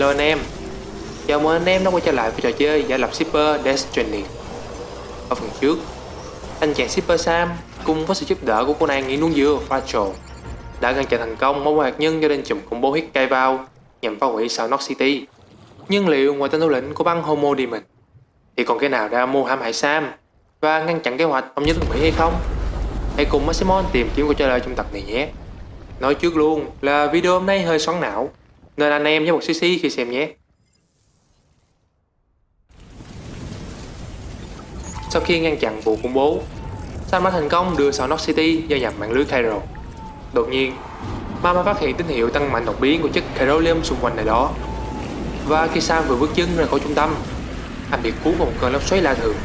Hello anh em, chào mừng anh em đã quay trở lại với trò chơi giả lập shipper Death Stranding. Ở phần trước, anh chàng shipper Sam cùng với sự giúp đỡ của cô nàng nghiện nuông dừa Rachel đã ngăn chặn thành công mối hạt nhân do tên trùm khủng bố Hick cai vào nhằm phá hủy South Knox City. Nhưng liệu ngoài tên thủ lĩnh của băng Homo Demon thì còn cái nào đã mưu hãm hại Sam và ngăn chặn kế hoạch thống nhất nước Mỹ hay không? Hãy cùng Maximon tìm kiếm câu trả lời trong tập này nhé. Nói trước luôn là video hôm nay hơi xoắn não, nên anh em nhớ một xí khi xem nhé. Sau khi ngăn chặn vụ khủng bố, Sam đã thành công đưa South Knox City gia nhập mạng lưới Cairo. Đột nhiên, Mama phát hiện tín hiệu tăng mạnh đột biến của chất Cairolium xung quanh nơi đó. Và khi Sam vừa bước chân ra khỏi trung tâm, anh bị cuốn vào một cơn lốc xoáy lạ thường.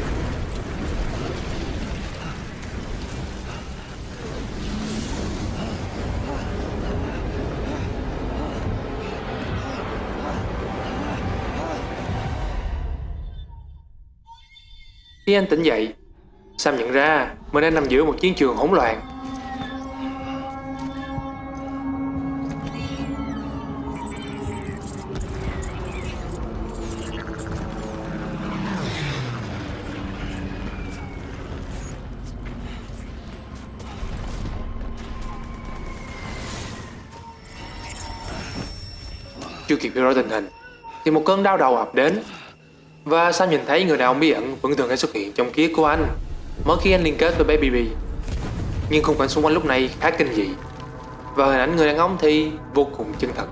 Khi anh tỉnh dậy, Sam nhận ra mình đang nằm giữa một chiến trường hỗn loạn. Chưa kịp hiểu rõ tình hình thì một cơn đau đầu ập đến, và Sam nhìn thấy người đàn ông bí ẩn vẫn thường hay xuất hiện trong ký ức của anh mỗi khi anh liên kết với bé BB. Nhưng khung cảnh xung quanh lúc này khá kinh dị, và hình ảnh người đàn ông thì vô cùng chân thật.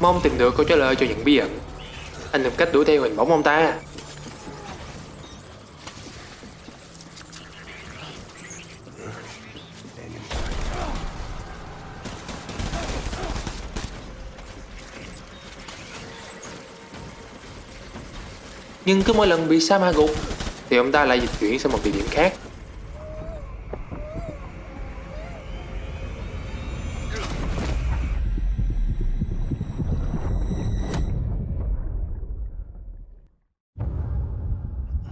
Mong tìm được câu trả lời cho những bí ẩn, anh tìm cách đuổi theo hình bóng ông ta. Nhưng cứ mỗi lần bị Sam hạ gục thì ông ta lại dịch chuyển sang một địa điểm khác.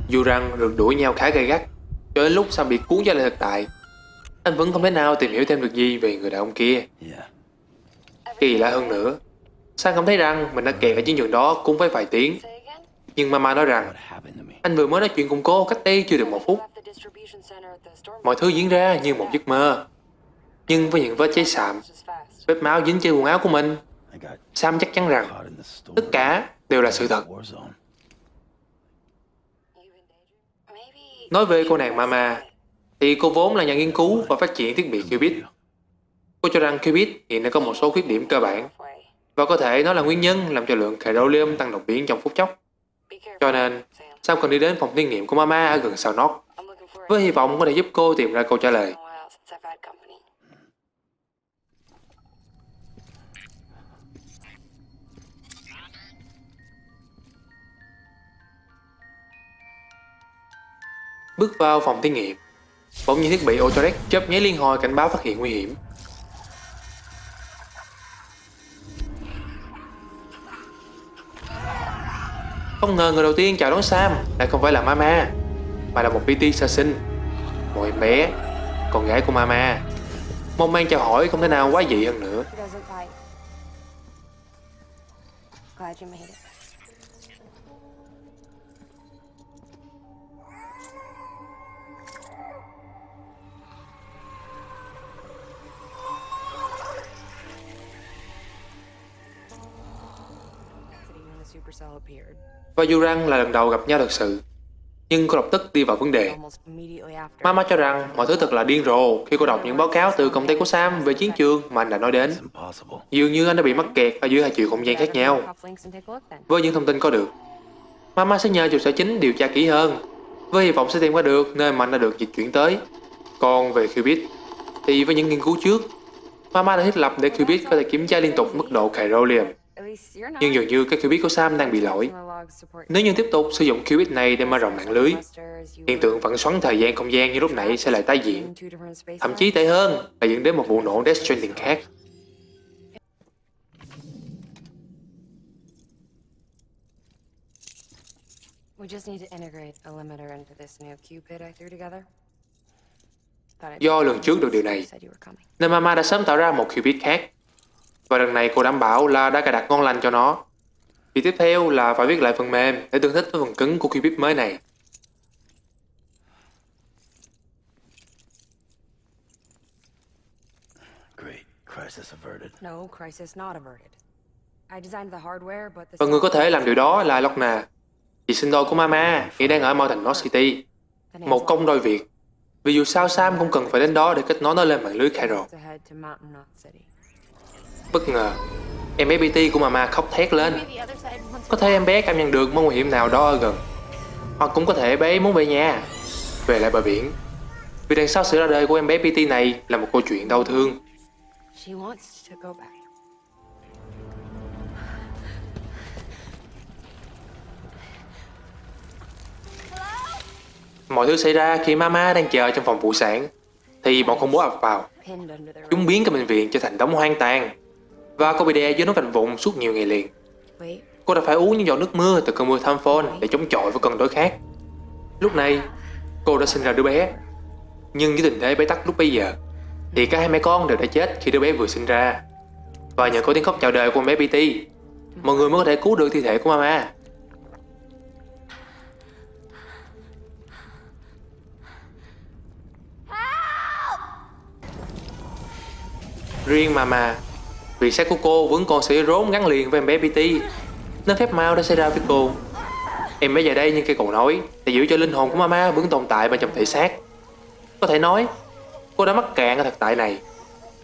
Dù rằng rượt đuổi nhau khá gay gắt cho đến lúc Sam bị cuốn trở lại thực tại, anh vẫn không thể nào tìm hiểu thêm được gì về người đàn ông kia. Kỳ lạ hơn nữa, Sam cảm thấy rằng mình đã kẹt ở chiến trường đó cũng phải vài tiếng. Nhưng Mama nói rằng anh vừa mới nói chuyện cùng cô cách đây chưa được 1 phút. Mọi thứ diễn ra như một giấc mơ. Nhưng với những vết cháy sạm, vết máu dính trên quần áo của mình, Sam chắc chắn rằng tất cả đều là sự thật. Nói về cô nàng Mama thì cô vốn là nhà nghiên cứu và phát triển thiết bị qubit. Cô cho rằng qubit hiện đã có một số khuyết điểm cơ bản, và có thể nó là nguyên nhân làm cho lượng Cairolium tăng đột biến trong phút chốc. Cho nên Sam cần đi đến phòng thí nghiệm của Mama ở gần South Knox, với hy vọng có thể giúp cô tìm ra câu trả lời. Bước vào phòng thí nghiệm, bỗng nhiên thiết bị Autodesk chớp nháy liên hồi cảnh báo phát hiện nguy hiểm. Không ngờ người đầu tiên chào đón Sam lại không phải là Mama, mà là một PT sơ sinh, một em bé, con gái của Mama. Một màn chào hỏi không thể nào quá dị hơn nữa. Và dù rằng là lần đầu gặp nhau thật sự, nhưng cô lập tức đi vào vấn đề. Mama cho rằng mọi thứ thật là điên rồ khi cô đọc những báo cáo từ công ty của Sam về chiến trường mà anh đã nói đến. Dường như anh đã bị mắc kẹt ở giữa hai chiều không gian khác nhau. Với những thông tin có được, Mama sẽ nhờ trụ sở chính điều tra kỹ hơn, với hy vọng sẽ tìm ra được nơi mà anh đã được dịch chuyển tới. Còn về qubit thì với những nghiên cứu trước, Mama đã thiết lập để qubit có thể kiểm tra liên tục mức độ Cairolium. Nhưng dường như các qubit của Sam đang bị lỗi, Nếu như tiếp tục sử dụng qubit này để mở rộng mạng lưới, hiện tượng vặn xoắn thời gian không gian như lúc nãy sẽ lại tái diễn. Thậm chí tệ hơn là dẫn đến một vụ nổ Death Stranding khác. Do lần trước được điều này, nên Mama đã sớm tạo ra một qubit khác. Và lần này cô đảm bảo là đã cài đặt ngon lành cho nó. Việc tiếp theo là phải viết lại phần mềm để tương thích với phần cứng của qubit mới này. Và người có thể làm điều đó là Lorna, chị sinh đôi của Mama, hiện đang ở Mountain North City. Một công đôi việc. Vì dù sao Sam cũng cần phải đến đó để kết nối nó lên mạng lưới Chiral. Bất ngờ, em bé PT của Mama khóc thét lên. Có thể em bé cảm nhận được mối nguy hiểm nào đó ở gần. Hoặc cũng có thể bé ấy muốn về nhà, về lại bờ biển. Vì đằng sau sự ra đời của em bé PT này là một câu chuyện đau thương. Mọi thứ xảy ra khi Mama đang chờ trong phòng phụ sản, thì bọn khủng bố ập vào. Chúng biến cái bệnh viện trở thành đống hoang tàn, và cô bị đè dưới nốt cành vụn suốt nhiều ngày liền. Cô đã phải uống những giọt nước mưa từ cơn mưa Typhoon để chống chọi với cơn đói khát. Lúc này, cô đã sinh ra đứa bé. Nhưng với tình thế bế tắc lúc bấy giờ, thì cả hai mẹ con đều đã chết khi đứa bé vừa sinh ra. Và nhờ có tiếng khóc chào đời của con bé PT, mọi người mới có thể cứu được thi thể của Mama. Riêng Mama, vì xác của cô vẫn còn sợi rốn gắn liền với em bé PT, nên phép mau đã xảy ra với cô. Em bé giờ đây như cây cầu nối để giữ cho linh hồn của Mama vẫn tồn tại bên trong thể xác. Có thể nói, cô đã mắc cạn ở thực tại này,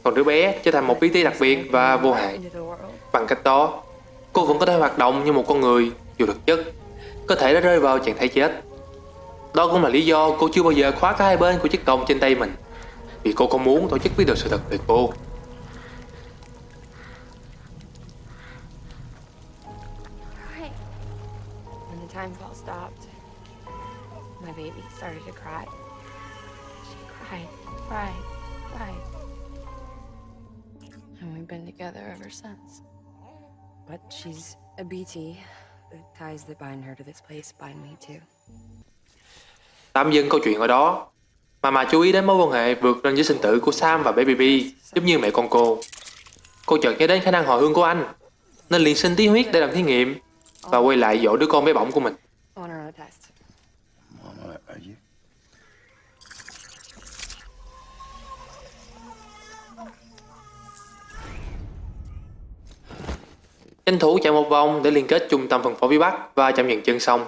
còn đứa bé trở thành một PT đặc biệt và vô hại. Bằng cách đó, cô vẫn có thể hoạt động như một con người, dù thực chất cơ thể đã rơi vào trạng thái chết. Đó cũng là lý do cô chưa bao giờ khóa cả hai bên của chiếc còng trên tay mình, vì cô không muốn tổ chức biết được sự thật về cô. Time fall stopped. My baby started to cry. She cried. And we've been together ever since. But she's a BT. The ties that bind her to this place bind me too. Tạm dừng câu chuyện ở đó, Mama chú ý đến mối quan hệ vượt ranh giới sinh tử của Sam và Baby B, giống như mẹ con cô. Cô chợt nhớ đến khả năng hồi hương của anh, nên liền xin tí huyết để làm thí nghiệm và quay lại dỗ đứa con bé bỏng của mình. Tranh thủ chạy một vòng để liên kết trung tâm phân phối phía Bắc và chạm dừng chân xong,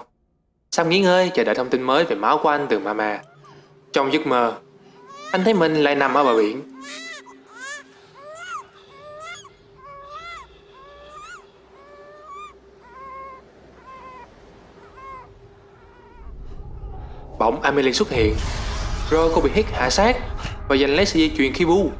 Sam nghỉ ngơi chờ đợi thông tin mới về máu của anh từ Mama. Trong giấc mơ, anh thấy mình lại nằm ở bờ biển. Bỗng Amelie xuất hiện, rồi cô bị Hicks hạ sát và giành lấy sợi dây chuyền Kibu.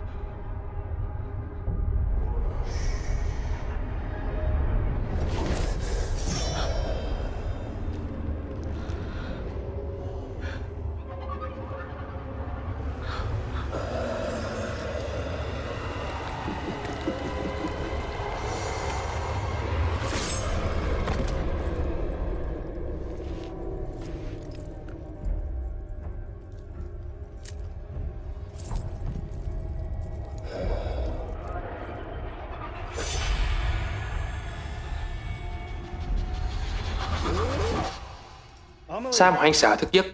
Sam hoảng sợ thức giấc.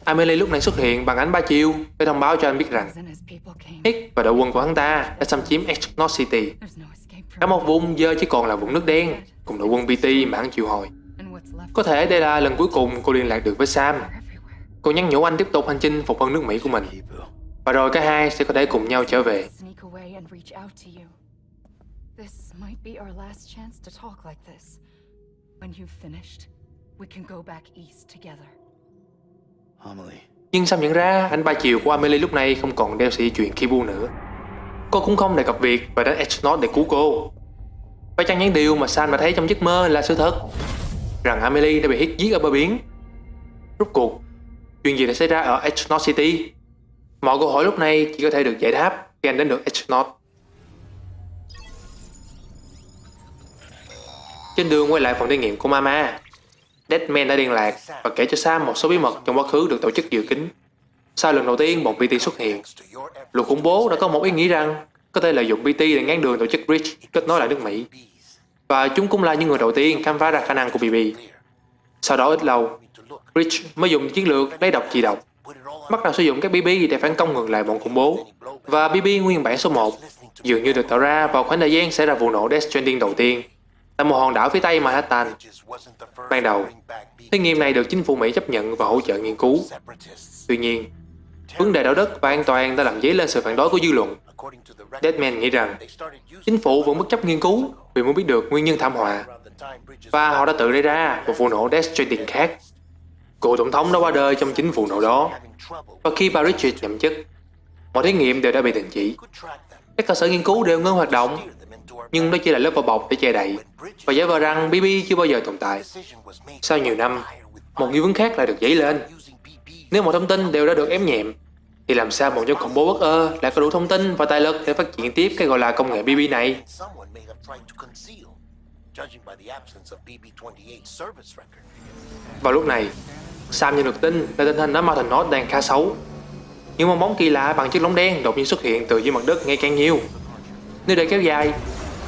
Amelie lúc này xuất hiện bằng ánh ba chiều để thông báo cho anh biết rằng Hicks và đội quân của hắn ta đã xâm chiếm Edge North City. Cả một vùng giờ chỉ còn là vùng nước đen cùng đội quân PT mà hắn triệu hồi. Có thể đây là lần cuối cùng cô liên lạc được với Sam. Cô nhắn nhủ anh tiếp tục hành trình phục hưng nước Mỹ của mình, và rồi cả hai sẽ có thể cùng nhau trở về. Nhưng Sam nhận ra anh ba chiều của Amelie lúc này không còn đeo sợi chuyền Kibu nữa. Cô cũng không đề cập việc và đến Edge North để cứu cô. Và chẳng những điều mà Sam đã thấy trong giấc mơ là sự thật, rằng Amelie đã bị Hicks giết ở bờ biển. Rốt cuộc, chuyện gì đã xảy ra ở Edgenorth City? Mọi câu hỏi lúc này chỉ có thể được giải đáp khi anh đến được Edgenorth. Trên đường quay lại phòng thí nghiệm của Mama, Deadman đã liên lạc và kể cho Sam một số bí mật trong quá khứ được tổ chức dự kín. Sau lần đầu tiên bọn PT xuất hiện, luật khủng bố đã có một ý nghĩ rằng có thể lợi dụng PT để ngăn đường tổ chức Bridge kết nối lại nước Mỹ. Và chúng cũng là những người đầu tiên khám phá ra khả năng của BB. Sau đó ít lâu, Bridge mới dùng chiến lược lấy độc trị độc, bắt đầu sử dụng các BB để phản công ngược lại bọn khủng bố. Và BB nguyên bản số 1 dường như được tạo ra vào khoảng thời gian xảy ra vụ nổ Death Stranding đầu tiên tại một hòn đảo phía tây Manhattan. Ban đầu, thí nghiệm này được chính phủ Mỹ chấp nhận và hỗ trợ nghiên cứu. Tuy nhiên, vấn đề đạo đức và an toàn đã làm dấy lên sự phản đối của dư luận. Deadman nghĩ rằng chính phủ vẫn bất chấp nghiên cứu vì muốn biết được nguyên nhân thảm họa, và họ đã tự gây ra một vụ nổ Death Stranding khác. Cựu tổng thống đã qua đời trong chính vụ nổ đó, và khi bà Richards nhậm chức, mọi thí nghiệm đều đã bị đình chỉ. Các cơ sở nghiên cứu đều ngưng hoạt động, nhưng đó chỉ là lớp vỏ bọc để che đậy và giả vờ rằng BB chưa bao giờ tồn tại. Sau nhiều năm, một nghi vấn khác lại được dấy lên. Nếu mọi thông tin đều đã được ém nhẹm, thì làm sao một nhóm khủng bố bất ơ lại có đủ thông tin và tài lực để phát triển tiếp cái gọi là công nghệ BB này? Vào lúc này, Sam nhận được tin là tình hình ở Mountain North đang khá xấu. Những bong bóng kỳ lạ bằng chiếc lông đen đột nhiên xuất hiện từ dưới mặt đất ngày càng nhiều. Nếu để kéo dài,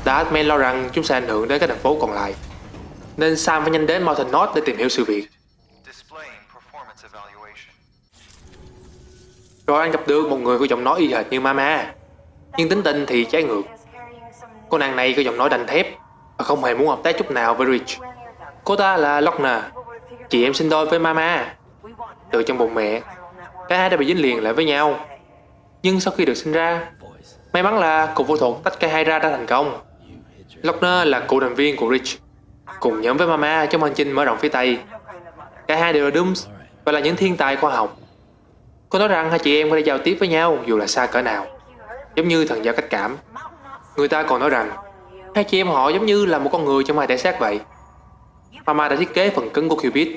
Deadman lo rằng chúng sẽ ảnh hưởng đến các thành phố còn lại, nên Sam phải nhanh đến Mountain North để tìm hiểu sự việc. Rồi anh gặp được một người có giọng nói y hệt như Mama, nhưng tính tình thì trái ngược. Cô nàng này có giọng nói đanh thép và không hề muốn hợp tác chút nào với Rich. Cô ta là Lochner, chị em sinh đôi với Mama. Từ trong bụng mẹ, cả hai đã bị dính liền lại với nhau. Nhưng sau khi được sinh ra, may mắn là cuộc phẫu thuật tách cả hai ra đã thành công. Lochner là cựu thành viên của Rich, cùng nhóm với Mama trong hành trình mở rộng phía Tây. Cả hai đều là Dooms và là những thiên tài khoa học. Cô nói rằng hai chị em có thể giao tiếp với nhau dù là xa cỡ nào, giống như thần giao cách cảm. Người ta còn nói rằng hai chị em họ giống như là một con người trong hai thể xác vậy. Mama đã thiết kế phần cứng của Qubit,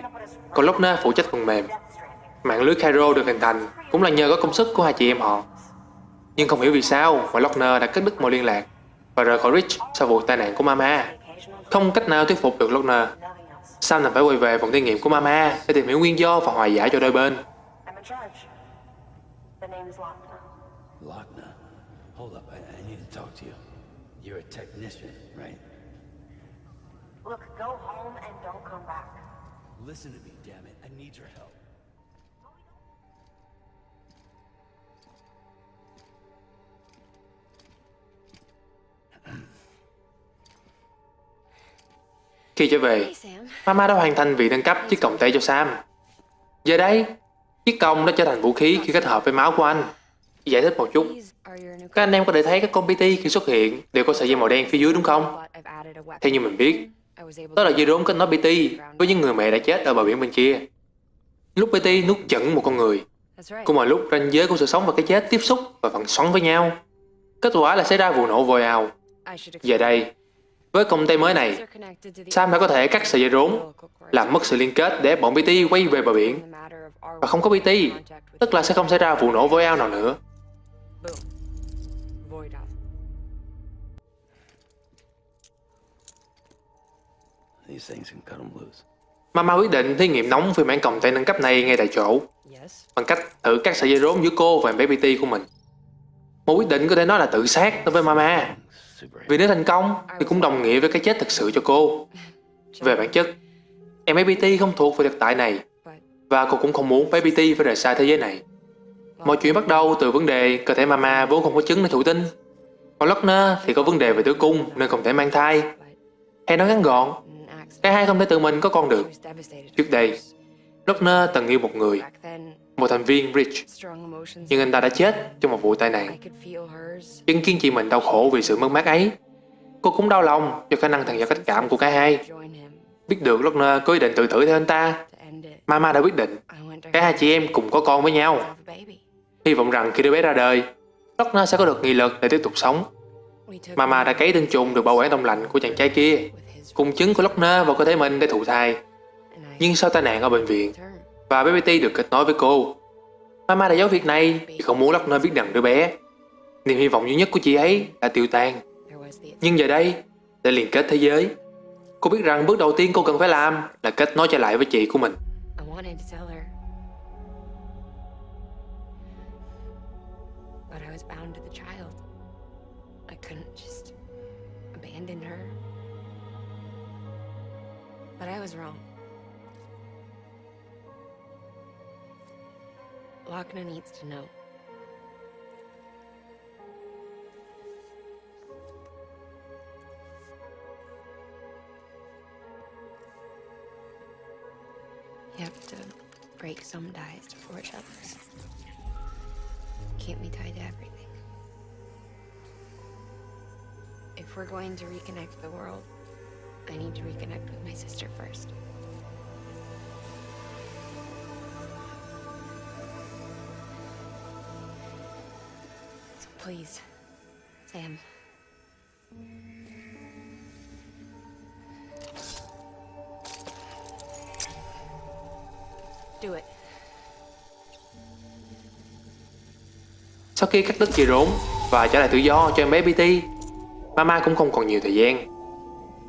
còn Lochner phụ trách phần mềm. Mạng lưới Cairo được hình thành cũng là nhờ có công sức của hai chị em họ. Nhưng không hiểu vì sao mà Lochner đã cắt đứt mọi liên lạc và rời khỏi Rich sau vụ tai nạn của Mama. Không cách nào thuyết phục được Lochner. Sam đành phải quay về phòng thí nghiệm của Mama để tìm hiểu nguyên do và hòa giải cho đôi bên. Lochner, hold up, I need to talk to you. You're a technician, right? Look, go home and don't come back. Listen to me, damn it. I need your help. Khi trở về, Hey, Sam. Mama đã hoàn thành việc nâng cấp chiếc còng tay cho Sam. Giờ đây, chiếc còng đã trở thành vũ khí khi kết hợp với máu của anh. Giải thích một chút, These are your new các anh em có thể thấy các con PT khi xuất hiện đều có sợi dây màu đen phía dưới đúng không? but I've added a weapon. Theo như mình biết, I was able đó là to dây rốn kết nối PT với những người mẹ đã chết ở bờ biển bên kia. Lúc PT nuốt chửng một con người, That's right. cũng là lúc ranh giới của sự sống và cái chết tiếp xúc và phản xoắn với nhau. Kết quả là xảy ra vụ nổ vòi ào. I should Giờ đây, với công tay mới này, These are connected to the Sam đã có thể cắt sợi dây rốn, umbilical cord. làm mất sự liên kết để bọn PT quay về bờ biển. In the matter of our Và không có PT, contact with tức là sẽ không xảy ra vụ nổ vòi ào nào nữa. boom. Void out. These things can cut them loose. Mama quyết định thí nghiệm nóng phiên bản còng tay nâng cấp này ngay tại chỗ, Yes. bằng cách thử cắt sợi dây rốn giữa cô và em bé PT của mình. Một quyết định có thể nói là tự sát đối với Mama, Super. vì nếu thành công thì cũng đồng nghĩa với cái chết thực sự cho cô. Về bản chất, em bé PT không thuộc về thực tại này, But và cô cũng không muốn bé PT phải rời xa thế giới này. Mọi chuyện bắt đầu từ vấn đề cơ thể Mama vốn không có trứng để thụ tinh, còn Lochner thì có vấn đề về tử cung nên không thể mang thai. but Hay nói ngắn gọn, an accident. cả hai không thể tự mình có con I được. was devastated. Trước đây, Lochner từng yêu một người, Back then, một thành viên Rich, strong emotions. nhưng anh ta đã chết trong một vụ tai nạn. I could feel hers. Chứng kiến chị mình đau khổ vì sự mất mát ấy, cô cũng đau lòng cho khả năng thần giao cách cảm của cả hai. Join him Biết được Lochner có ý định tự tử theo anh ta, to end it. Mama đã quyết định I went to cả hai chị em cùng có con với nhau, have a baby. hy vọng rằng khi đứa bé ra đời, Lochner sẽ có được nghị lực để tiếp tục sống. We took Mama đã cấy tinh trùng được bảo quản đông lạnh của chàng trai kia, with his cùng trứng của Lochner vào cơ thể mình để thụ thai. nhưng sau tai nạn ở bệnh viện Term. và bé BT được kết nối với cô. Mama đã giấu việc này vì không muốn Lochner biết rằng đứa bé. Niềm hy vọng duy nhất của chị ấy đã tiêu tan. There was the Nhưng giờ đây, để liên kết thế giới, cô biết rằng bước đầu tiên cô cần phải làm là kết nối trở lại với chị của mình. I wanted to tell her. But I was bound to the child. I couldn't just abandon her. But I was wrong. Lochner needs to know. You have to break some ties to forge others. Can't be tied to everything. If we're going to reconnect the world, I need to reconnect with my sister first. So please, Sam. Do it. Sau khi cắt đứt dây rốn và trả lại tự do cho em bé BT, Mama cũng không còn nhiều thời gian.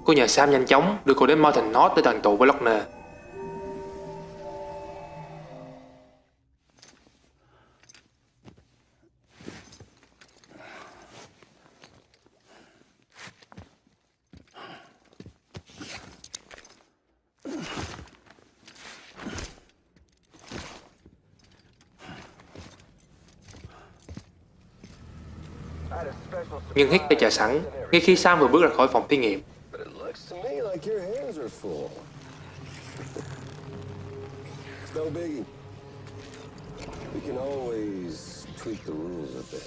Cô nhờ Sam nhanh chóng đưa cô đến Mountain North để đoàn tụ với Lochner. Nhưng Hicks đã chờ sẵn ngay khi Sam vừa bước ra khỏi phòng thí nghiệm. But it looks to me like your hands are full. It's no biggie. We can always tweak the rules a bit.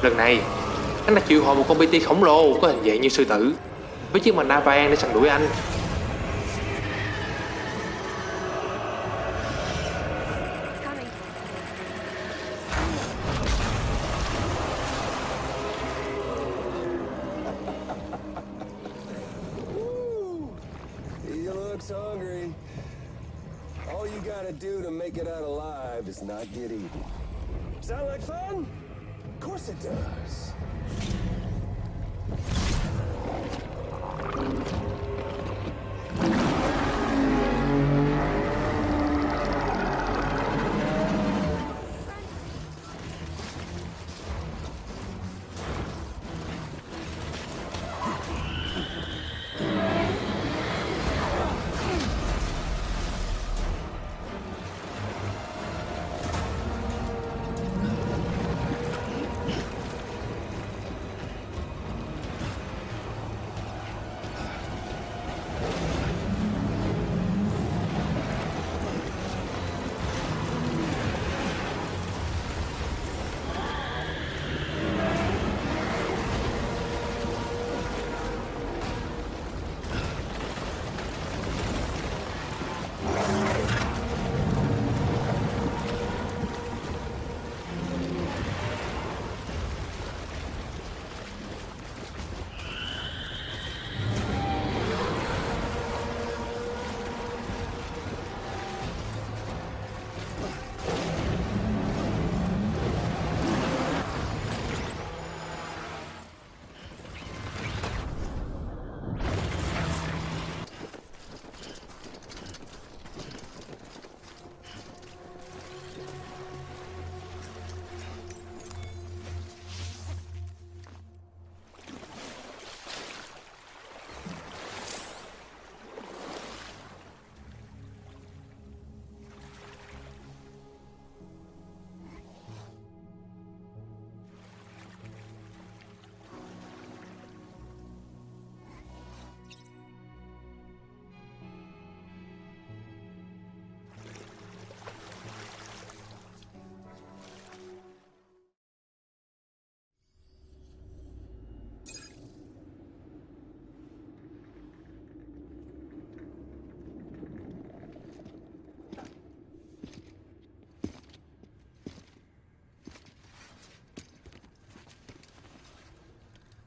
Lần này, hắn đã triệu hồi một con BT khổng lồ có hình dạng như sư tử với chiếc mặt nạ vàng để săn đuổi anh. It's coming. He looks hungry. All you gotta do to make it out alive is not get eaten. Sound like fun? Of course it does.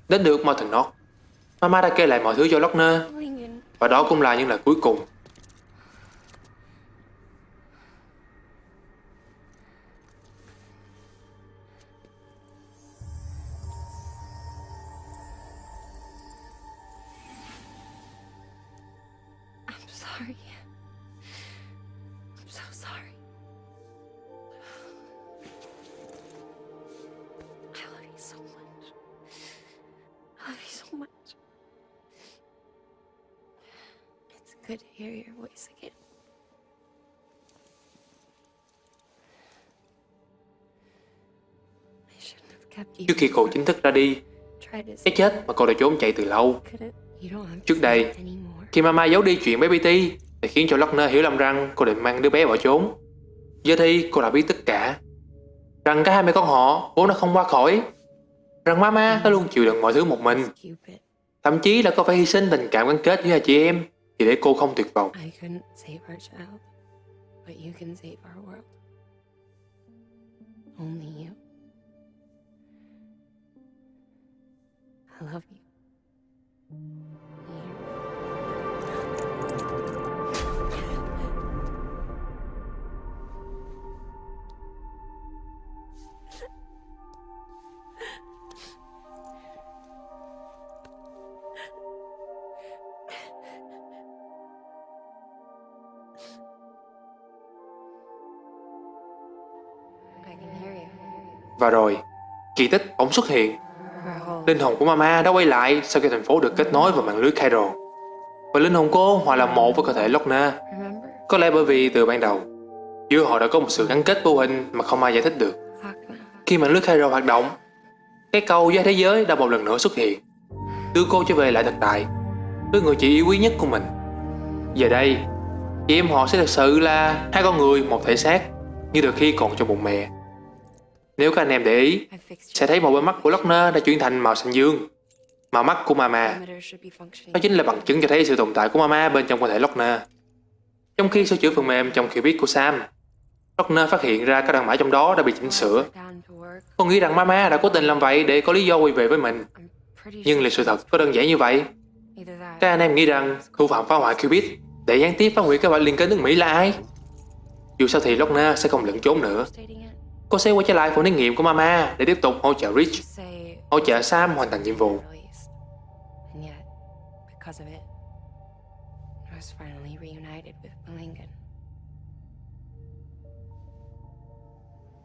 Đến được Mountain North, Mama đã kể lại mọi thứ cho Lochner. Feeling in Và đó cũng là những lời cuối cùng. I'm sorry. I'm so sorry. I love you so much. I love you so much. It's good to hear your voice again. I shouldn't have kept you. Trước khi cô chính thức ra đi, Tried to cái chết mà cô đã trốn chạy từ lâu. couldn't. You don't have to Trước đây, say it anymore. khi Mama giấu đi chuyện bé BT thì khiến cho Lochner hiểu lầm rằng cô định mang đứa bé bỏ trốn. Giờ thì cô đã biết tất cả. Rằng cả hai mẹ con họ vốn đã không qua khỏi. Rằng Mama đã luôn chịu đựng mọi thứ một mình. Cupid. Thậm chí là cô phải hy sinh tình cảm gắn kết với hai chị em chỉ để cô không tuyệt vọng. I couldn't save our child, but you can save our world. Only you. I love you. I can hear you. Và rồi, kỳ tích bỗng xuất hiện. We're whole. Linh hồn của Mama đã quay lại sau khi thành phố được kết nối vào mạng lưới Cairo. Và linh hồn cô hòa là một với cơ thể Lochner. Remember? Có lẽ bởi vì từ ban đầu, giữa họ đã có một sự gắn kết vô hình mà không ai giải thích được. Lochner. Khi mạng lưới Cairo hoạt động, cái câu với thế giới đã một lần nữa xuất hiện, đưa cô trở về lại thực tại với người chị yêu quý nhất của mình. Giờ đây, chị em họ sẽ thực sự là hai con người một thể xác như được khi còn trong bụng mẹ. Nếu các anh em để ý, I fixed sẽ thấy một bên mắt của Lochner đã chuyển thành màu xanh dương. Màu mắt của Mama, perimeter should be functioning. đó chính là bằng chứng cho thấy sự tồn tại của Mama bên trong cơ thể Lochner. Trong khi sửa chữa phần mềm trong Qubit của Sam, Lochner phát hiện ra các đoạn mã trong đó đã bị chỉnh sửa. Down to work. Cô nghĩ rằng Mama đã cố tình làm vậy để có lý do quay về với mình. I'm pretty Nhưng sure liệu sự thật có đơn giản như vậy? either that. Các anh em nghĩ rằng thủ phạm phá hoại Qubit để gián tiếp phá hủy kế hoạch liên kết nước Mỹ là ai? Dù sao thì Lochner sẽ không lẫn trốn nữa. Stating it. Cô sẽ quay trở lại phòng thí nghiệm của Mama để tiếp tục hỗ trợ Rich, Say hỗ trợ Sam hoàn thành nhiệm vụ. released. And yet, because of it, I was finally reunited with Lincoln.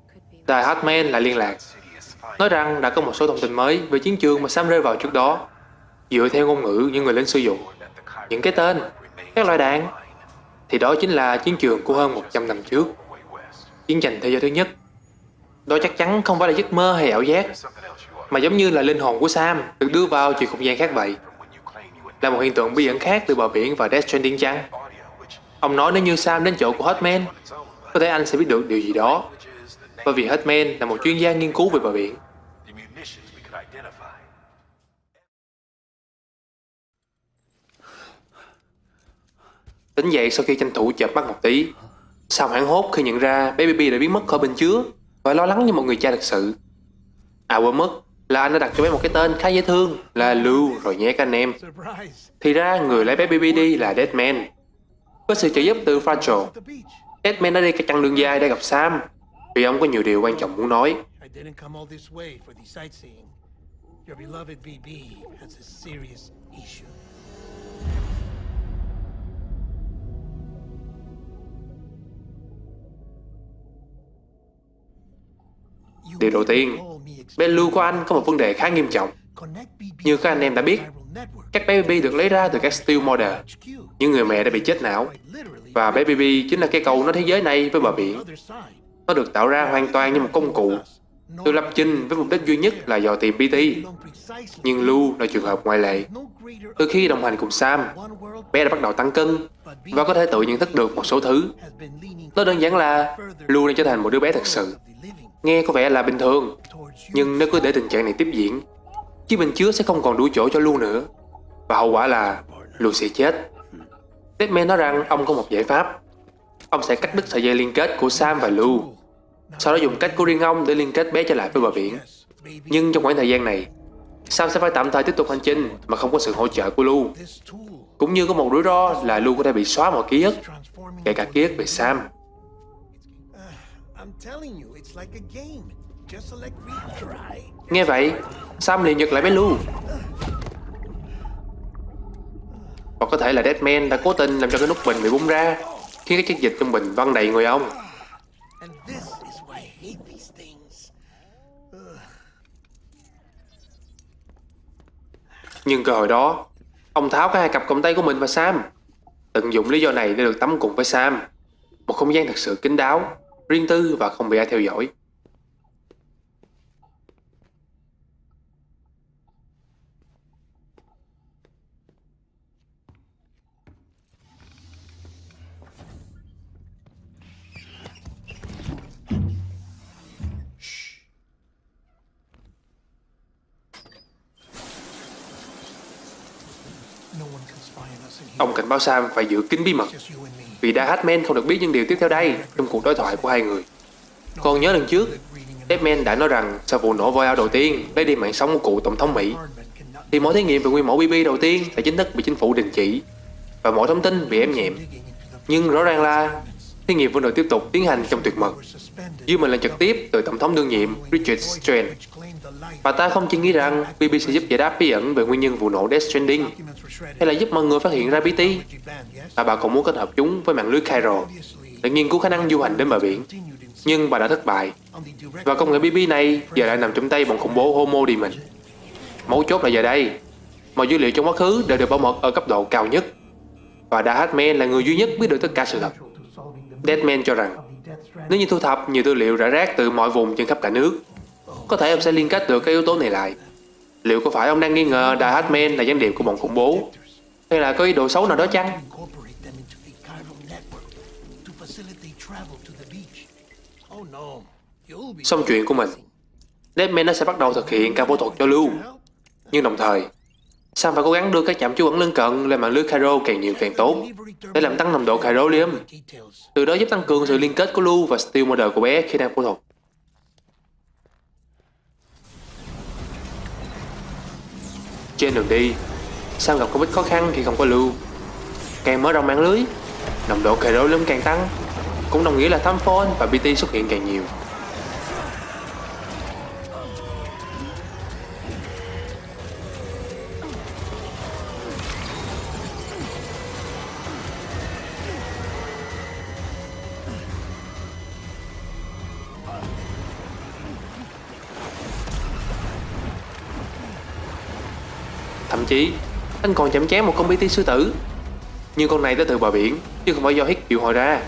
Could be Đài Hartman lại liên lạc, nói rằng đã có một số thông tin mới về chiến trường mà Sam rơi vào trước đó. Dựa theo ngôn ngữ những người lính sử dụng, những cái tên, các loại đạn, thì đó chính là chiến trường của hơn 100 năm trước. Chiến tranh thế giới thứ nhất. Đó chắc chắn không phải là giấc mơ hay ảo giác, mà giống như là linh hồn của Sam được đưa vào chiều không gian khác vậy. Là một hiện tượng bí ẩn khác từ bờ biển và Death Stranding chăng? Ông nói nếu như Sam đến chỗ của Hartman, có thể anh sẽ biết được điều gì đó. Bởi vì Hartman là một chuyên gia nghiên cứu về bờ biển. Tỉnh dậy sau khi tranh thủ chợp mắt một tí, Sam hoảng hốt khi nhận ra bé Baby đã biến mất khỏi bình chứa và lo lắng như một người cha thực sự. À quên mất là anh đã đặt cho bé một cái tên khá dễ thương là Lou rồi nhé các anh em. Thì ra người lấy bé Baby đi là Deadman. Với sự trợ giúp từ Fragile, Deadman đã đi cả chặng đường dài để gặp Sam vì ông có nhiều điều quan trọng muốn nói. I didn't come all this way for the sightseeing. Your beloved BB has a serious issue. You Điều đầu tiên, call me bé Lou của anh có một vấn đề khá nghiêm trọng. Connect BB Như các anh em đã biết, các bé Baby được lấy ra từ các Steel Model, những người mẹ đã bị chết não. Và bé Baby chính là cây cầu nối thế giới này với bờ biển. Nó được tạo ra hoàn toàn như một công cụ, được lập trình với mục đích duy nhất là dò tìm BT. Nhưng Lou là trường hợp ngoại lệ. Từ khi đồng hành cùng Sam, bé đã bắt đầu tăng cân và có thể tự nhận thức được một số thứ. Nó đơn giản là Lou đang trở thành một đứa bé thật sự. Nghe có vẻ là bình thường, nhưng nếu cứ để tình trạng này tiếp diễn, chiếc bình chứa sẽ không còn đủ chỗ cho Lou nữa. Và hậu quả là Lou sẽ chết. Deadman nói rằng ông có một giải pháp. Ông sẽ cắt đứt sợi dây liên kết của Sam và Lou, sau đó dùng cách của riêng ông để liên kết bé trở lại với bờ biển. Nhưng trong khoảng thời gian này, Sam sẽ phải tạm thời tiếp tục hành trình mà không có sự hỗ trợ của Lou. Cũng như có một rủi ro là Lu có thể bị xóa mọi ký ức, Transforming kể cả ký ức về Sam. I'm telling you, it's like a game. Just select retry. Nghe vậy, Sam liền giật lại bé Lu. Hoặc có thể là Deadman đã cố tình làm cho cái nút bình bị bung ra, khiến cái chất dịch trong bình văng đầy người ông. And this is why I hate these things. Nhưng cơ hội đó, ông tháo cả hai cặp còng tay của mình và Sam. Tận dụng lý do này để được tắm cùng với Sam. Một không gian thật sự kín đáo, riêng tư và không bị ai theo dõi. No one can spy on us in here. Ông cảnh báo Sam phải giữ kín bí mật, Just you and me. vì Deadman không được biết những điều tiếp theo đây trong cuộc đối thoại của hai người. Còn nhớ lần trước, Deadman đã nói rằng sau vụ nổ voi ao đầu tiên lấy đi mạng sống của cựu tổng thống Mỹ, Hardman cannot thì mọi thí nghiệm về nguyên mẫu BB đầu tiên đã chính thức bị chính phủ đình chỉ và mọi thông tin bị ém nhẹm. digging into the Nhưng rõ ràng là thí nghiệm vẫn được tiếp tục tiến hành trong tuyệt mật, were suspended. dưới mệnh lệnh trực tiếp từ tổng thống đương nhiệm Richard Strand. Which claimed the life Và ta không chỉ nghĩ rằng BB sẽ giúp giải đáp bí ẩn về nguyên nhân vụ nổ Death Stranding, documents were shredded. hay là giúp mọi người phát hiện ra BT, Technology banned, yes? mà bà còn muốn kết hợp chúng với mạng lưới Chiral để nghiên cứu khả năng du hành đến bờ biển. Continued in Nhưng bà đã thất bại, on the direct và công nghệ BB này giờ lại nằm trong tay bọn khủng bố Homo Demon. Mấu chốt là giờ đây, mọi dữ liệu trong quá khứ đều được bảo mật ở cấp độ cao nhất, và Deadman là người duy nhất biết được tất cả sự thật. to solving the Deadman cho rằng death strand. nếu như thu thập nhiều tư liệu rải rác từ mọi vùng trên khắp cả nước, có thể ông sẽ liên kết được các yếu tố này lại. Liệu có phải ông đang nghi ngờ Deadman là gián điệp của bọn khủng bố, hay là có ý đồ xấu nào đó chăng? Incorporate them into the chiral network to facilitate travel to the beach. Oh no, you'll be Xong chuyện của mình, Deadman nó sẽ bắt đầu thực hiện ca phẫu thuật cho Lu. Nhưng đồng thời, Sam phải cố gắng đưa các trạm trú ẩn lân cận lên mạng lưới Chiral càng nhiều càng tốt, để làm tăng nồng độ Chiralium, details. từ đó giúp tăng cường sự liên kết của Lu và Steel Mother của bé khi đang phẫu thuật. Trên đường đi, Sam gặp không ít khó khăn khi không có Lu. Càng mở rộng mạng lưới, nồng độ Chiralium càng tăng, cũng đồng nghĩa là Tham Phone và BT xuất hiện càng nhiều. Thậm chí, anh còn chạm chém một con BT sư tử. Nhưng con này tới từ bờ biển, chứ không phải do Hicks triệu hồi ra.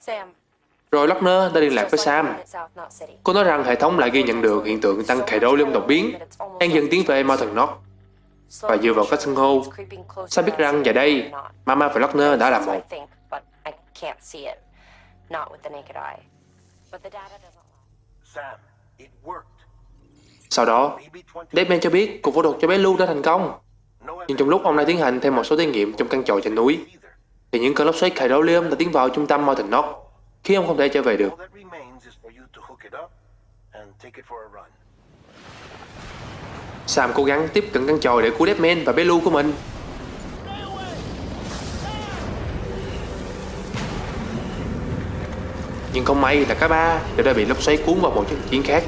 Sam. Rồi Lochner đã liên lạc với Sam. South Knot City. Cô nói rằng hệ thống lại ghi nhận được hiện tượng tăng Chiralium đột biến đang dần tiến về Mountain Knot. Và dựa vào cách xưng hô, Sam biết rằng giờ đây, Mama và Lochner đã là một. But I can't see it. Not with the naked eye. But the data doesn't lie. Sam, it worked. Sau đó, Deadman cho biết cuộc phẫu thuật cho bé Lu đã thành công. Nhưng trong lúc ông đang tiến hành thêm một số thí nghiệm trong căn chòi trên núi, thì những cơn lốc xoáy Chiralium đã tiến vào trung tâm Mountain Knot, khiến ông không thể trở về được. All that remains is for you to hook it up and take it for a run. Sam cố gắng tiếp cận căn chòi để cứu Deadman và bé Lu của mình. Nhưng không may là cả ba đều đã bị lốc xoáy cuốn vào một trận chiến khác.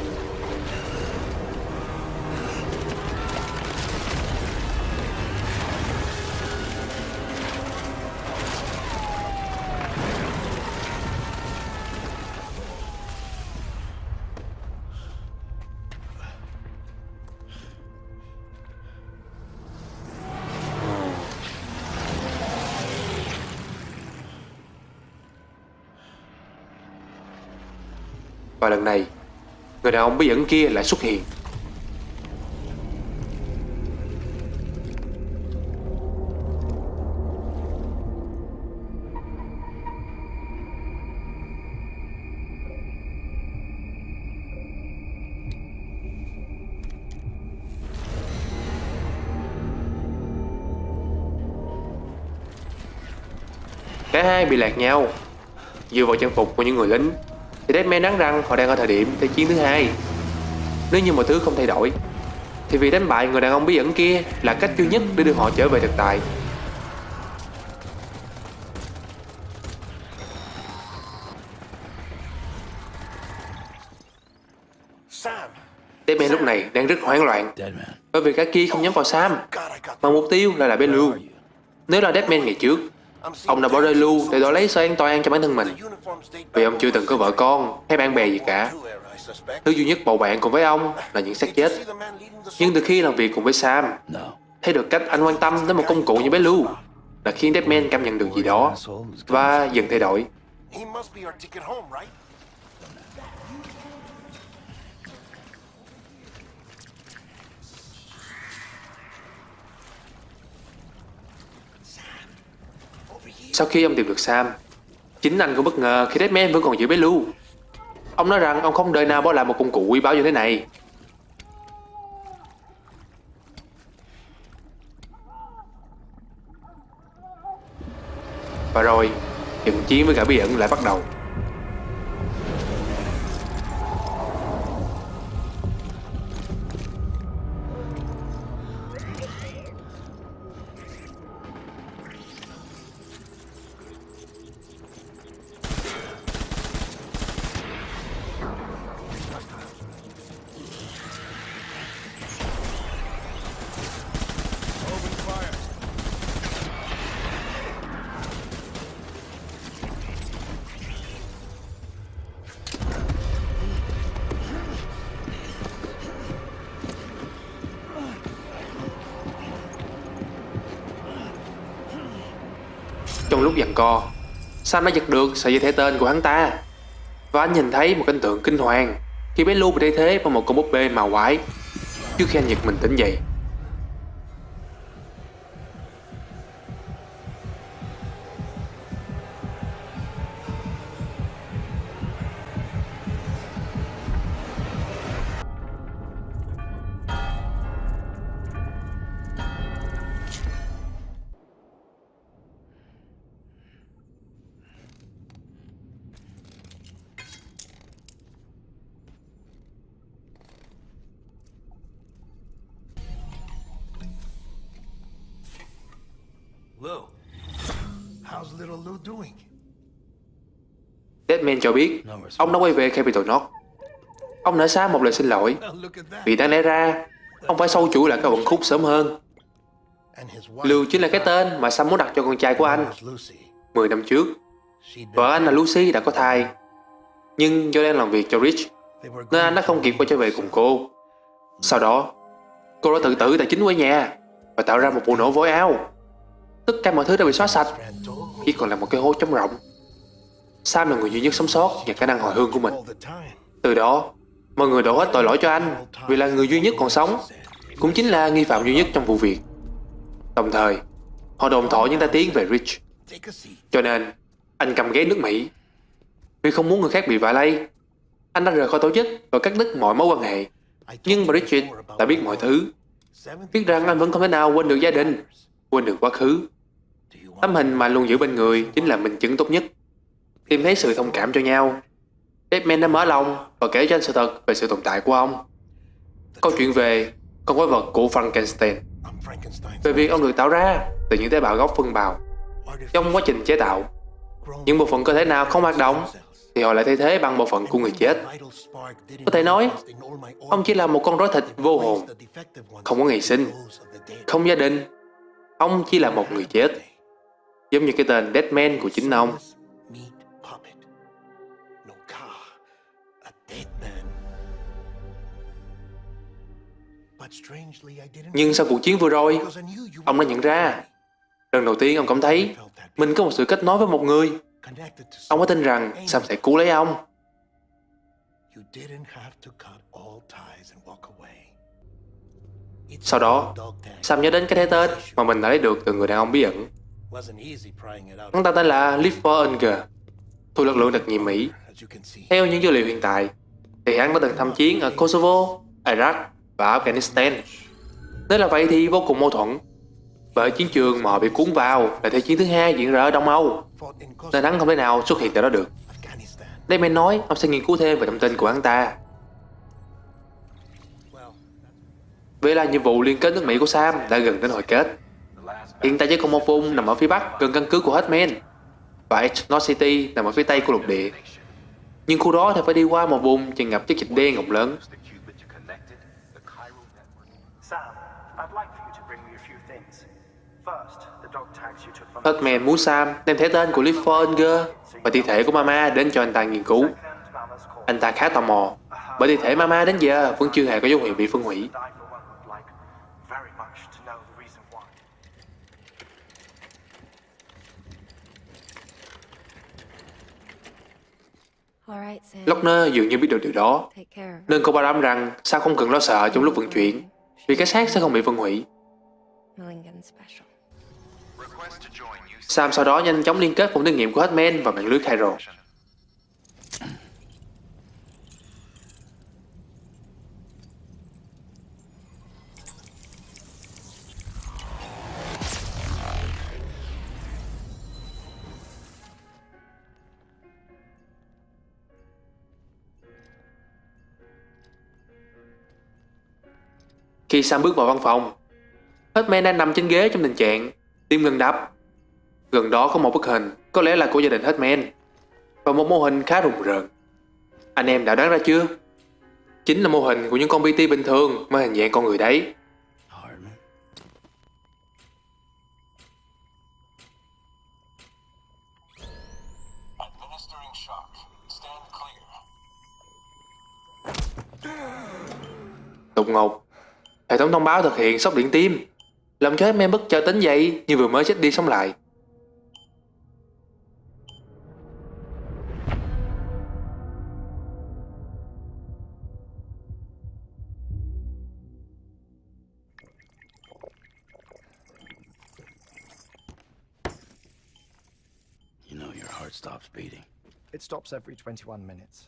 Và lần này, người đàn ông bí ẩn kia lại xuất hiện. Cả hai bị lạc nhau. Dựa vào trang phục của những người lính thì Deadman đoán rằng họ đang ở thời điểm Thế chiến thứ hai. Nếu như mọi thứ không thay đổi thì việc đánh bại người đàn ông bí ẩn kia là cách duy nhất để đưa họ trở về thực tại. Sam! Deadman lúc này đang rất hoảng loạn Deadman. bởi vì cả kia không nhắm vào Sam God, I got mà mục tiêu là Bellew. Who are you? Nếu là Deadman ngày trước, ông đã bỏ rơi Lu để đổi lấy sự an toàn cho bản thân mình, vì ông chưa từng có vợ con hay bạn bè gì cả. Thứ duy nhất bầu bạn cùng với ông là những xác chết. Nhưng từ khi làm việc cùng với Sam, No. thấy được cách anh quan tâm đến một công cụ như Bellew là khiến Deadman cảm nhận được gì đó và dần thay đổi. He must be our ticket home, right? Sau khi ông tìm được Sam, chính anh cũng bất ngờ khi Deadman vẫn còn giữ Bellew. Ông nói rằng ông không đời nào bỏ lại một công cụ quý báu như thế này. Và rồi, trận chiến với gã bí ẩn lại bắt đầu. Trong lúc giằng co, Sam đã giật được sợi dây thẻ tên của hắn ta, và anh nhìn thấy một cảnh tượng kinh hoàng khi Bellew bị thay thế bằng một con búp bê màu quái. Trước khi anh giật mình tỉnh dậy, Lou. How's little Lou doing? Deadman cho biết ông đã quay về Capital North. Ông nợ Sam một lời xin lỗi Look at that. vì đáng lẽ ra ông phải sâu chuỗi lại các vận khúc sớm hơn. And his wife, Lưu chính là cái tên mà Sam muốn đặt cho con trai của anh. was Lucy. 10 năm trước, She'd been vợ anh là Lucy đã có thai, nhưng do đang làm việc cho Rich They were nên anh đã không kịp quay trở về cùng cô. Sau đó, cô đã tự tử tại chính ngôi nhà và tạo ra một vụ nổ vối ao. Tất cả mọi thứ đã bị xóa sạch, chỉ còn là một cái hố trống rỗng. Sam là người duy nhất sống sót và khả năng hồi hương của mình. all the time. Từ đó, mọi người đổ hết tội lỗi cho anh vì là người duy nhất còn sống, cũng chính là nghi phạm duy nhất trong vụ việc. Đồng thời, họ đồn thổi những tai tiếng về Rich. Take a seat. Cho nên, anh cầm ghế nước Mỹ. Vì không muốn người khác bị vạ lây, anh đã rời khỏi tổ chức và cắt đứt mọi mối quan hệ. I told Nhưng you Bridget before about đã biết mọi thứ, biết rằng anh vẫn không thể nào quên được gia đình, quên được quá khứ. Do you want Tấm hình mà anh luôn giữ bên người chính là minh chứng tốt nhất. Tìm thấy sự thông cảm cho nhau. Deadman đã mở lòng và kể cho anh sự thật về sự tồn tại của ông. Câu chuyện về con quái vật của Frankenstein, I'm Frankenstein. về việc ông được tạo ra từ những tế bào gốc phân bào. Trong quá trình chế tạo, những bộ phận cơ thể nào không hoạt động thì họ lại thay thế bằng bộ phận của người chết. Có thể nói, ông chỉ là một con rối thịt vô hồn, không có ngày sinh, không gia đình. Ông chỉ là một người chết, giống như cái tên Deadman của chính ông. Nhưng sau cuộc chiến vừa rồi, ông đã nhận ra, lần đầu tiên ông cảm thấy mình có một sự kết nối với một người. Ông có tin rằng Sam sẽ cứu lấy ông. Sau đó, Sam nhớ đến cái thế tên mà mình đã lấy được từ người đàn ông bí ẩn. Hắn ta tên là Clifford Unger, thuộc lực lượng đặc nhiệm Mỹ. Theo những dữ liệu hiện tại, thì hắn đã từng tham chiến ở Kosovo, Iraq và Afghanistan. Nếu là vậy thì vô cùng mâu thuẫn. Bởi chiến trường mà họ bị cuốn vào là Thế chiến thứ hai diễn ra ở Đông Âu, Fought in nên hắn không thể nào xuất hiện tại đó được. Afghanistan. Damon nói ông sẽ nghiên cứu thêm về thông tin của hắn ta. Well, Vậy là nhiệm vụ liên kết nước Mỹ của Sam đã gần đến hồi kết. Hiện tại chỉ còn một vùng nằm ở phía bắc gần căn cứ của Hitman, và Edge North City nằm ở phía tây của lục địa. Nhưng khu đó thì phải đi qua một vùng tràn ngập chất dịch đen rộng lớn. Sam, I'd like for you to bring me a few things. First, the dog tags you took from the Hitman muốn Sam đem thẻ tên của Liv Forenger và thi thể của Mama đến cho anh ta nghiên cứu. Mama's call. Anh ta khá tò mò, bởi thi thể Mama đến giờ vẫn chưa hề có dấu hiệu bị phân hủy. I, for one, would like very much to know the reason why. All right, Sam. Lochner dường như biết được điều đó, Take care of her. nên cô bảo đảm rằng Sam không cần lo sợ trong lúc vận chuyển, vì cái xác sẽ không bị phân hủy. Milligan special. Sam sau đó nhanh chóng liên kết phòng thí nghiệm của Hitman và mạng lưới Cairo. Khi Sam bước vào văn phòng, Hitman đang nằm trên ghế trong tình trạng tim ngừng đập. Gần đó có một bức hình, có lẽ là của gia đình Hitman, và một mô hình khá rùng rợn. Anh em đã đoán ra chưa? Chính là mô hình của những con BT bình thường mang hình dạng con người đấy. Hartman. Đột ngột, hệ thống thông báo thực hiện sốc điện tim, làm cho Hitman bất chợt tỉnh dậy như vừa mới chết đi sống lại. You know your heart stops beating. It stops every 21 minutes.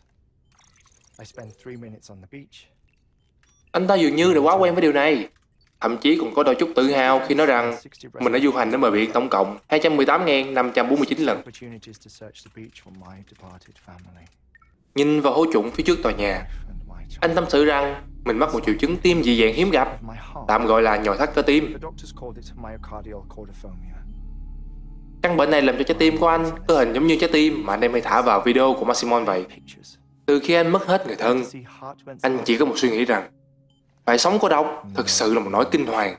I spend 3 minutes on the beach. Anh ta dường như đã quá quen với điều này, thậm chí còn có đôi chút tự hào khi nói rằng mình đã du hành đến bờ biển tổng cộng 218.549 lần. Opportunities to search the beach for my departed family Nhìn vào hố trũng phía trước tòa nhà, and my child. anh tâm sự rằng mình mắc một triệu chứng tim dị dạng hiếm gặp, My heart. tạm gọi là nhồi thắt cơ tim. The doctors called it myocardial cordiphobia. Căn bệnh này làm cho trái tim của anh có hình giống như trái tim mà anh em hay thả vào video của Maximon vậy. Pictures. Từ khi anh mất hết người thân, To see Hartman's anh chỉ có một suy nghĩ rằng phải sống cô độc thực sự là một nỗi kinh hoàng.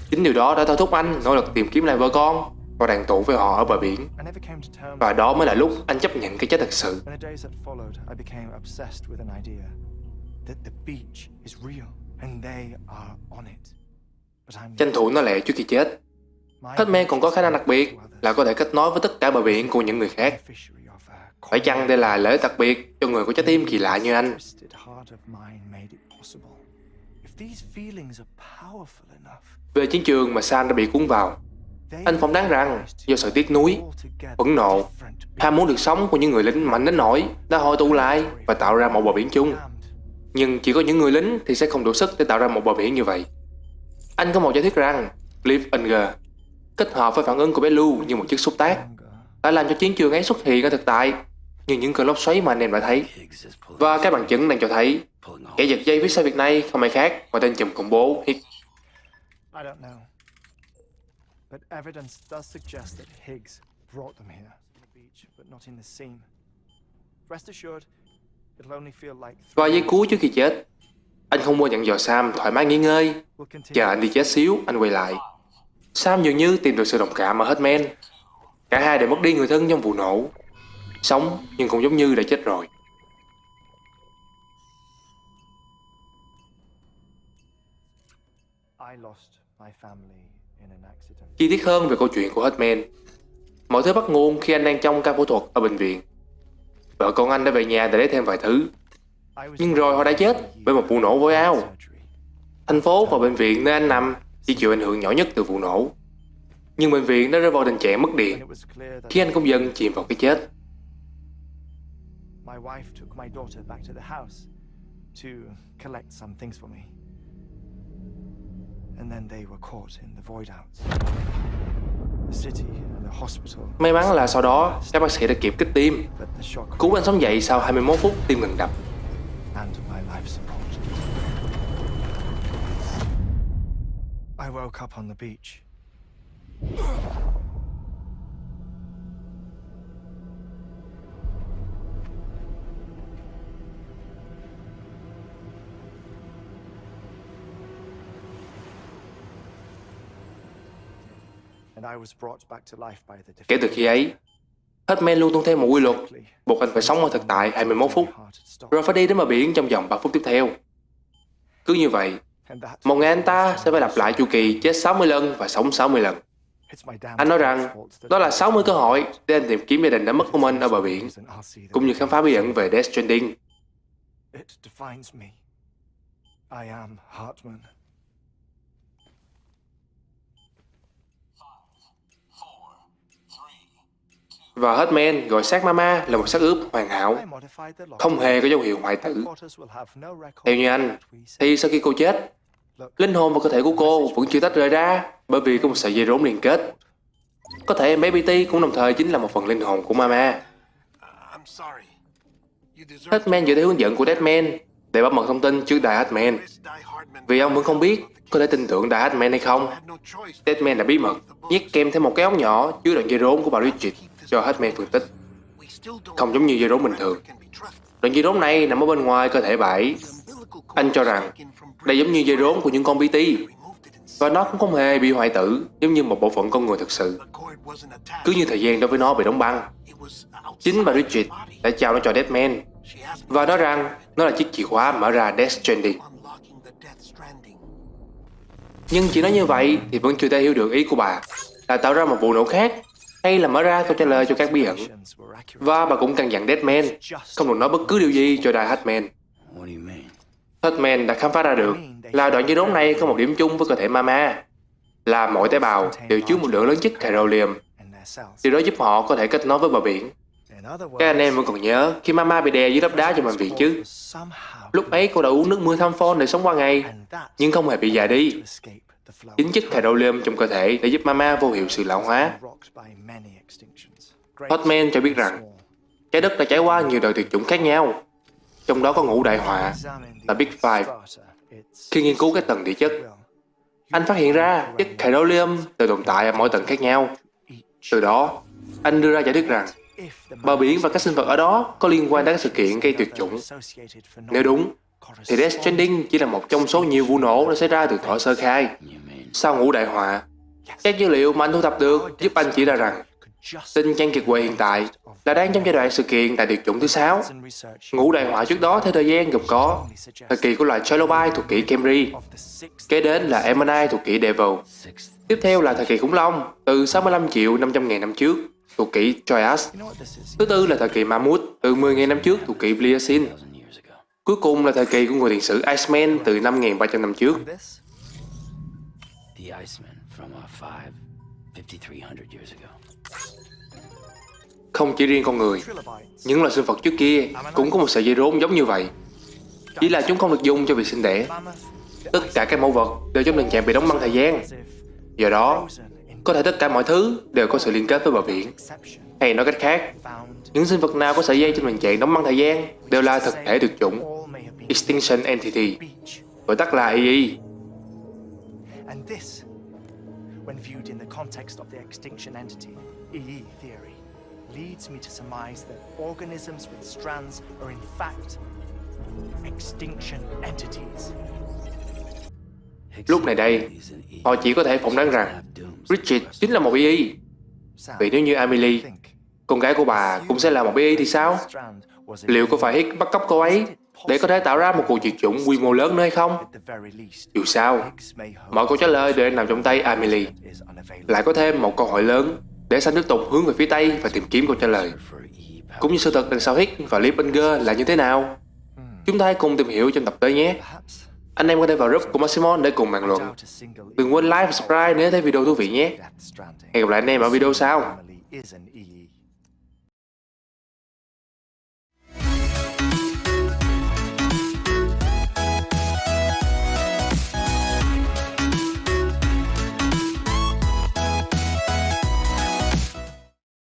Chính điều đó đã thôi thúc anh nỗ lực tìm kiếm lại vợ con và đoàn tụ với họ ở bờ biển. I never came to terms. Và đó mới là lúc anh chấp nhận cái chết thực sự. In the days that followed, I became obsessed with an idea that the beach is real and they are on it. But I'm Tranh thủ nó lẹ trước khi chết. My Hitman còn có khả năng đặc biệt là có thể kết nối với tất cả bờ biển của những người khác. beneficiary of a Phải chăng đây là lễ đặc biệt cho người có trái tim kỳ lạ như anh? twisted heart of mine made it possible. If these feelings are powerful enough, Về chiến trường mà Sam đã bị cuốn vào, anh phỏng đoán rằng do sự tiếc nuối, phẫn nộ, ham muốn được sống của những người lính mạnh đến nỗi đã hội tụ lại và tạo ra một bờ biển chung. Nhưng chỉ có những người lính thì sẽ không đủ sức để tạo ra một bờ biển như vậy. Anh có một giả thuyết rằng Liv Forenger kết hợp với phản ứng của bé Lou như một chiếc xúc tác đã làm cho chiến trường ấy xuất hiện ở thực tại như những cơn lốc xoáy mà anh em đã thấy. Higgs is pulling, Và các bằng chứng đang cho thấy pulling all. kẻ giật dây phía sau việc này không ai khác ngoài tên trùm khủng bố Higgs. I don't know. But evidence does suggest that Higgs brought them here. On the beach, but not in the scene. Rest assured, it'll only feel like Và giây cuối trước khi chết, anh không mua dặn dò Sam thoải mái nghỉ ngơi, we'll continue. chờ anh đi chết xíu anh quay lại. Sam dường như tìm được sự đồng cảm ở Hitman. Cả hai đều mất đi người thân trong vụ nổ, sống nhưng cũng giống như đã chết rồi. I lost my family in an accident. Chi tiết hơn về câu chuyện của Hitman. Mọi thứ bắt nguồn khi anh đang trong ca phẫu thuật ở bệnh viện. Vợ con anh đã về nhà để lấy thêm vài thứ, I was nhưng rồi họ đã chết bởi một vụ nổ vối ao. surgery. Thành phố và bệnh viện nơi anh nằm chỉ chịu ảnh hưởng nhỏ nhất từ vụ nổ. Nhưng bệnh viện đã rơi vào tình trạng mất When điện it was clear that khi anh cũng dần chìm vào cái chết. my wife took my daughter back to the house to collect some things for me. and then they were caught in the void outs. The city and the hospital, May mắn là sau đó các bác sĩ đã kịp kích tim, but the shock cứu anh sống dậy sau 21 phút tim ngừng đập. and my life support. I woke up on the beach. And I was brought back to life by the Kể từ khi ấy, Hitman luôn tuân theo một quy luật, buộc anh phải sống ở thực tại 21 phút, rồi phải đi đến bờ biển trong vòng 3 phút tiếp theo. Cứ như vậy, một ngày anh ta sẽ phải lặp lại chu kỳ chết 60 lần và sống 60 lần. Anh nói rằng đó là 60 cơ hội để anh tìm kiếm gia đình đã mất của mình ở bờ biển, cũng như khám phá bí ẩn về Death Stranding. It defines me. I am Hartman. Và Hitman gọi xác Mama là một xác ướp hoàn hảo, I modified the logic. không hề có dấu hiệu hoại tử. Reporters will have no record Theo như of anh, what we said. thì sau khi cô chết, linh hồn và cơ thể của cô vẫn chưa tách rời ra bởi vì có một sợi dây rốn liên kết. Có thể em bé BT cũng đồng thời chính là một phần linh hồn của Mama. I'm sorry. You deserve Hitman dựa theo hướng dẫn của Deadman để bảo mật thông tin trước Die Hitman. Miss Die Hardman. Vì ông vẫn không biết có thể tin tưởng Die Hitman hay không. Had no choice. Deadman đã bí mật nhét kèm thêm một cái ống nhỏ chứa đoạn dây rốn của bà Bridget cho Hitman phân tích. We still don't Không giống như dây rốn bình thường. can be trusted. Đoạn dây rốn này nằm ở bên ngoài cơ thể bà ấy. Anh cho rằng đây giống như dây rốn của những con BT và nó cũng không hề bị hoại tử giống như một bộ phận con người thực sự. Cứ như thời gian đối với nó bị đóng băng. Chính bà Bridget đã trao nó cho Deadman và nói rằng nó là chiếc chìa khóa mở ra Death Stranding. Nhưng chỉ nói như vậy thì vẫn chưa thể hiểu được ý của bà là tạo ra một vụ nổ khác hay là mở ra câu trả lời cho các bí ẩn. Và bà cũng căn dặn Deadman không được nói bất cứ điều gì cho Die Hitman. What do you mean? Hitman đã khám phá ra được là đoạn dây rốn này có một điểm chung với cơ thể Mama, là mỗi tế bào đều chứa một lượng lớn chất Chiralium. in their cells. Điều đó giúp họ có thể kết nối với bờ biển. In other Các anh words, em vẫn còn nhớ khi Mama bị đè dưới lớp đá trong bệnh viện chứ. somehow Lúc ấy cô đã uống nước mưa Thamphol để sống qua ngày, and that's nhưng không hề bị già đi. to escape the flow. Chính chất Chiralium trong cơ thể đã giúp Mama vô hiệu sự lão hóa. Rocked by many extinctions. Hotman cho biết rằng trái đất đã trải qua nhiều đời tuyệt chủng khác nhau, trong đó có ngũ đại họa là Big Five. Khi nghiên cứu các tầng địa chất, anh phát hiện ra chất Chiralium tự tồn tại ở mỗi tầng khác nhau. Từ đó, anh đưa ra giả thuyết rằng bờ biển và các sinh vật ở đó có liên quan đến các sự kiện gây tuyệt chủng. Nếu đúng, thì Death Stranding chỉ là một trong số nhiều vụ nổ đã xảy ra từ thuở sơ khai. Sau ngũ đại họa, các dữ liệu mà anh thu thập được giúp anh chỉ ra rằng tinh trang kiệt quệ hiện tại là đang trong giai đoạn sự kiện tại tuyệt chủng thứ 6. Ngũ đại họa trước đó theo thời gian gồm có thời kỳ của loài Trilobite thuộc kỷ Camry, kế đến là Ammonite thuộc kỷ Devil, tiếp theo là thời kỳ khủng long từ 65 triệu 500 ngàn năm trước thuộc kỷ Trias, thứ tư là thời kỳ Mammoth từ 10 ngàn năm trước thuộc kỷ Pliocene, cuối cùng là thời kỳ của người tiền sử Iceman từ 5.300 năm trước. The Iceman from 5,300 years ago. Không chỉ riêng con người, những loài sinh vật trước kia cũng có một sợi dây rốn giống như vậy. Chỉ là chúng không được dùng cho việc sinh đẻ. Tất cả các mẫu vật đều trong tình trạng bị đóng băng thời gian. Do đó, có thể tất cả mọi thứ đều có sự liên kết với bờ biển. Hay nói cách khác, những sinh vật nào có sợi dây trong tình trạng đóng băng thời gian đều là thực thể tuyệt chủng, Extinction Entity, gọi tắt là EE. And this, when viewed in the context of the extinction entity, EE theory, leads me to surmise that organisms with strands are in fact extinction entities. Lúc này đây, họ chỉ có thể phỏng đoán rằng Bridget chính là một EE. Vì nếu như Amelie, con gái của bà cũng sẽ là một EE thì sao? Liệu có phải Higgs bắt cóc cô ấy để có thể tạo ra một cuộc diệt chủng quy mô lớn nữa hay không? Dù sao, mọi câu trả lời đều nằm trong tay Amelie. Lại có thêm một câu hỏi lớn để Sam tiếp tục hướng về phía Tây và tìm kiếm câu trả lời. Cũng như sự thật đằng sau Higgs và Liebinger là như thế nào? Chúng ta hãy cùng tìm hiểu trong tập tới nhé. Anh em có thể vào group của Maximon để cùng bàn luận. Đừng quên like và subscribe nếu thấy video thú vị nhé. Hẹn gặp lại anh em ở video sau. Is an EE.